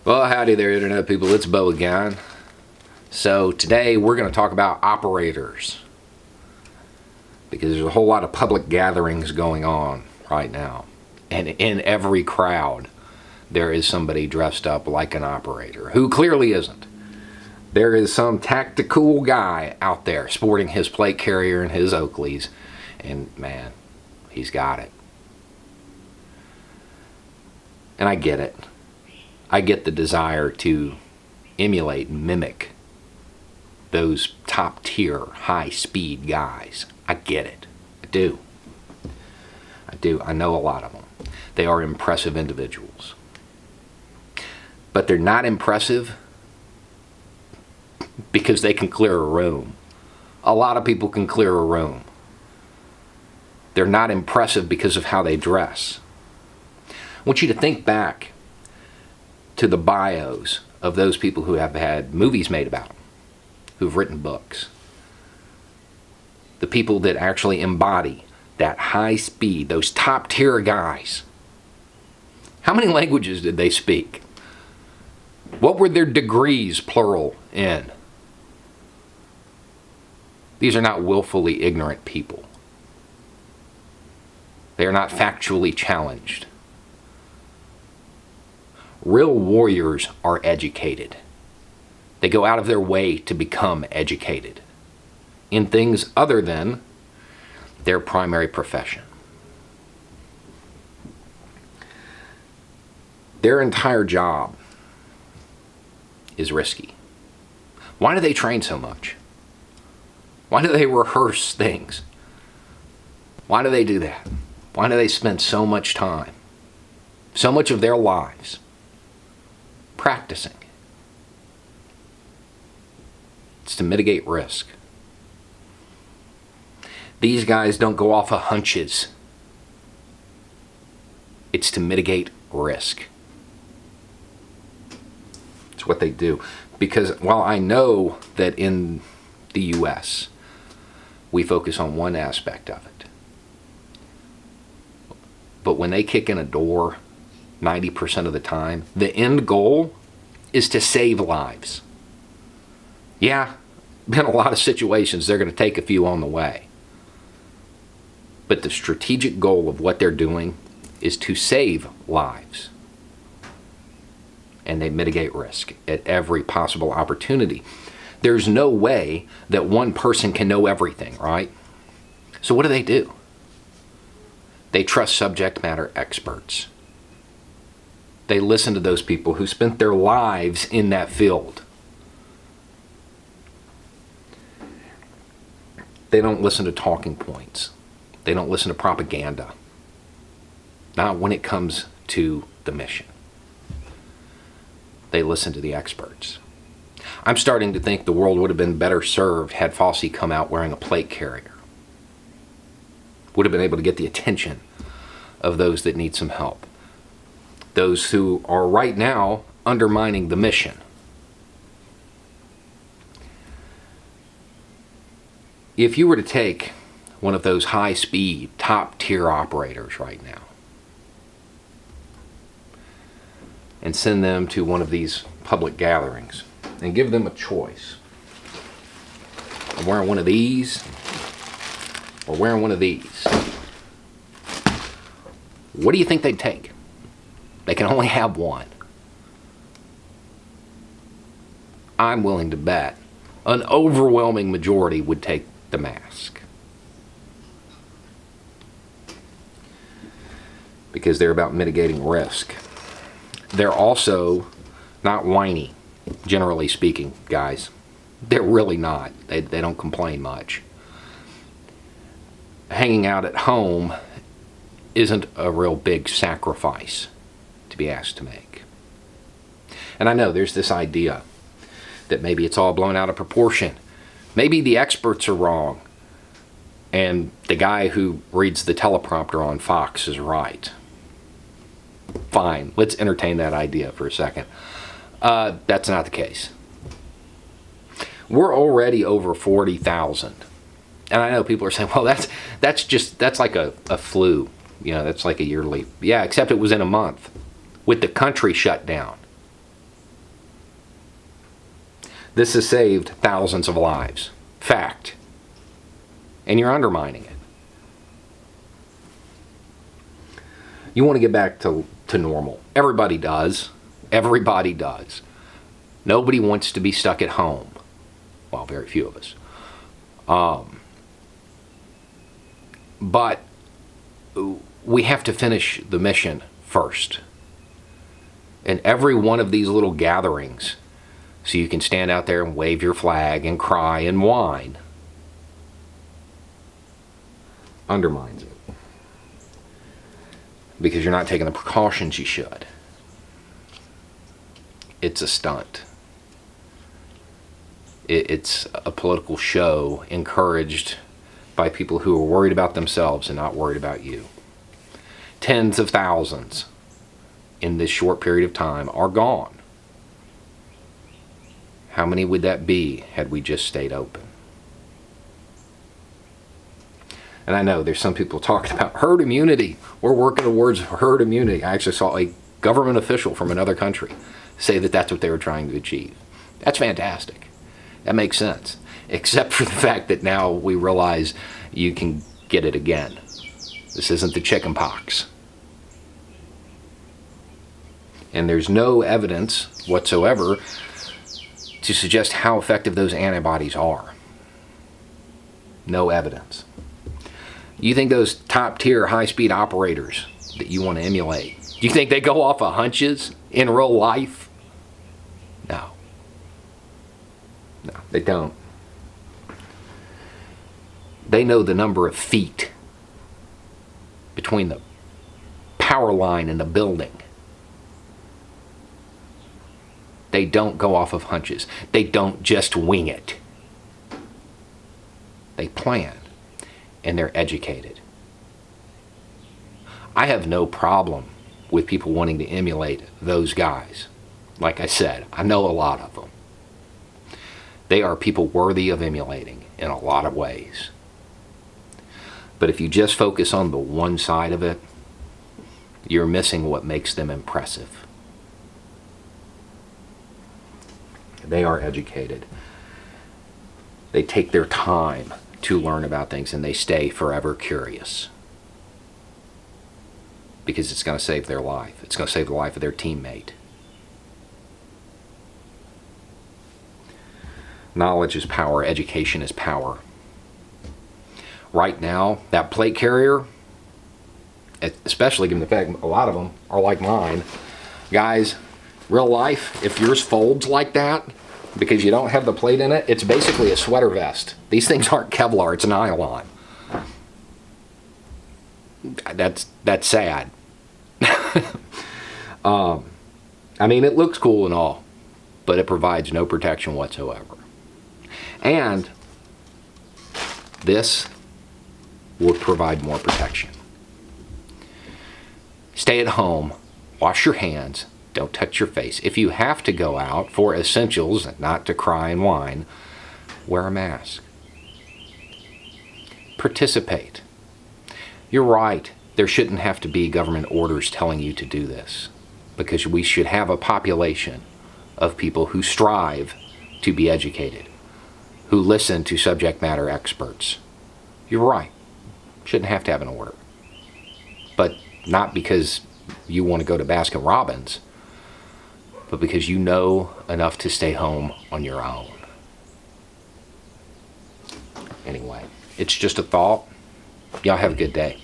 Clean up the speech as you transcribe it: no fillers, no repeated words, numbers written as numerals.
Well, howdy there, Internet people. It's Bo again. So today we're going to talk about operators, because there's a whole lot of public gatherings going on right now, and in every crowd there is somebody dressed up like an operator who clearly isn't. There is some tacticool guy out there sporting his plate carrier and his Oakleys, and man, he's got it. And I get it. I get the desire to emulate and mimic those top tier, high speed guys. I get it. I do. I know a lot of them. They are impressive individuals. But they're not impressive because they can clear a room. A lot of people can clear a room. They're not impressive because of how they dress. I want you to think back to the bios of those people who have had movies made about them, who've written books. The people that actually embody that high speed, those top tier guys. How many languages did they speak? What were their degrees, plural, in? These are not willfully ignorant people. They are not factually challenged. Real warriors are educated. They go out of their way to become educated in things other than their primary profession. Their entire job is risky. Why do they train so much? Why do they rehearse things? Why do they do that? Why do they spend so much time, so much of their lives, practicing? It's to mitigate risk. These guys don't go off of hunches. It's to mitigate risk. It's what they do. Because while I know that in the US, we focus on one aspect of it, but when they kick in a door, 90% of the time, the end goal is to save lives. Yeah, in a lot of situations, they're going to take a few on the way. But the strategic goal of what they're doing is to save lives. And they mitigate risk at every possible opportunity. There's no way that one person can know everything, right? So what do? They trust subject matter experts. They listen to those people who spent their lives in that field. They don't listen to talking points. They don't listen to propaganda. Not when it comes to the mission. They listen to the experts. I'm starting to think the world would have been better served had Fossey come out wearing a plate carrier. Would have been able to get the attention of those that need some help. Those who are right now undermining the mission. If you were to take one of those high-speed, top-tier operators right now and send them to one of these public gatherings and give them a choice of wearing one of these or wearing one of these, what do you think they'd take? They can only have one. I'm willing to bet an overwhelming majority would take the mask. Because they're about mitigating risk. They're also not whiny, generally speaking, guys. They're really not. They don't complain much. Hanging out at home isn't a real big sacrifice to be asked to make. And I know there's this idea that maybe it's all blown out of proportion. Maybe the experts are wrong and the guy who reads the teleprompter on Fox is right. Fine, let's entertain that idea for a second. That's not the case. We're already over 40,000. And I know people are saying, well, that's like a flu. That's like a yearly. Yeah, except it was in a month with the country shut down. This has saved thousands of lives. Fact. And you're undermining it. You want to get back to normal. Everybody does. Everybody does. Nobody wants to be stuck at home. Well, very few of us. But we have to finish the mission first. And every one of these little gatherings, so you can stand out there and wave your flag and cry and whine, undermines it. Because you're not taking the precautions you should. It's a stunt. It's a political show encouraged by people who are worried about themselves and not worried about you. Tens of thousands in this short period of time are gone. How many would that be had we just stayed open? And I know there's some people talking about herd immunity. We're working towards herd immunity. I actually saw a government official from another country say that that's what they were trying to achieve. That's fantastic. That makes sense. Except for the fact that now we realize you can get it again. This isn't the chicken pox. And there's no evidence whatsoever to suggest how effective those antibodies are. No evidence. You think those top-tier, high-speed operators that you want to emulate, do you think they go off of hunches in real life? No. No, they don't. They know the number of feet between the power line and the building. They don't go off of hunches. They don't just wing it. They plan, and they're educated. I have no problem with people wanting to emulate those guys. Like I said, I know a lot of them. They are people worthy of emulating in a lot of ways. But if you just focus on the one side of it, you're missing what makes them impressive. They are educated. They take their time to learn about things, and they stay forever curious. Because it's going to save their life. It's going to save the life of their teammate. Knowledge is power. Education is power. Right now, that plate carrier, especially given the fact a lot of them are like mine, guys, real life, if yours folds like that because you don't have the plate in it, it's basically a sweater vest. These things aren't Kevlar, it's nylon. That's sad. I mean, it looks cool and all, but it provides no protection whatsoever. And this would provide more protection. Stay at home, wash your hands, don't touch your face. If you have to go out for essentials, not to cry and whine, wear a mask. Participate. You're right, there shouldn't have to be government orders telling you to do this, because we should have a population of people who strive to be educated, who listen to subject matter experts. You're right. Shouldn't have to have an order. But not because you want to go to Baskin Robbins, but because you know enough to stay home on your own. Anyway, it's just a thought. Y'all have a good day.